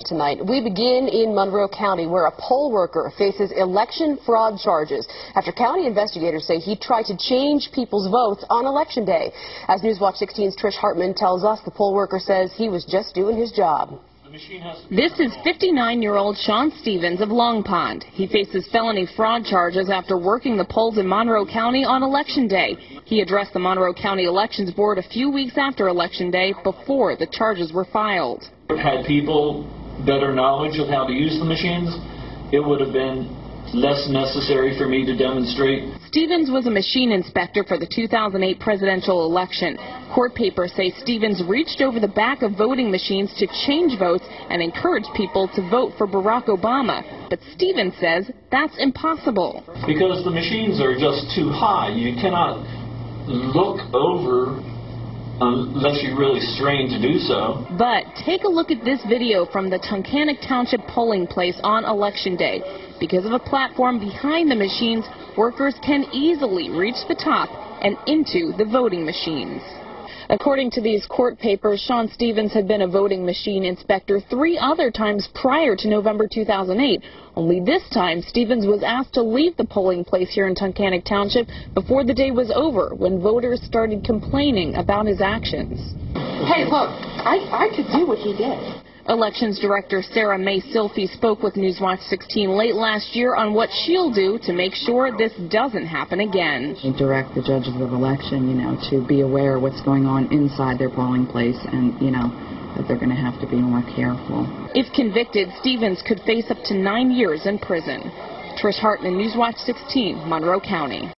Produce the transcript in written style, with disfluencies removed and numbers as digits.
Tonight, we begin in Monroe County, where a poll worker faces election fraud charges after county investigators say he tried to change people's votes on Election Day. As Newswatch 16's Trish Hartman tells us, the poll worker says he was just doing his job. This is 59-year-old Sean Stevens of Long Pond. He faces felony fraud charges after working the polls in Monroe County on Election Day. He addressed the Monroe County Elections Board a few weeks after Election Day, before the charges were filed. Had people better knowledge of how to use the machines, it would have been less necessary for me to demonstrate. Stevens was a machine inspector for the 2008 presidential election. Court papers say Stevens reached over the back of voting machines to change votes and encourage people to vote for Barack Obama. But Stevens says that's impossible. Because the machines are just too high. You cannot look over unless you're really strained to do so. But take a look at this video from the Tunkhannock Township polling place on Election Day. Because of a platform behind the machines, workers can easily reach the top and into the voting machines. According to these court papers, Sean Stevens had been a voting machine inspector 3 other times prior to November 2008. Only this time, Stevens was asked to leave the polling place here in Tunkhannock Township before the day was over, when voters started complaining about his actions. Hey, look, I could do what he did. Elections Director Sarah May Silphy spoke with Newswatch 16 late last year on what she'll do to make sure this doesn't happen again. They direct the judges of election, to be aware of what's going on inside their polling place and, that they're going to have to be more careful. If convicted, Stevens could face up to 9 years in prison. Trish Hartman, Newswatch 16, Monroe County.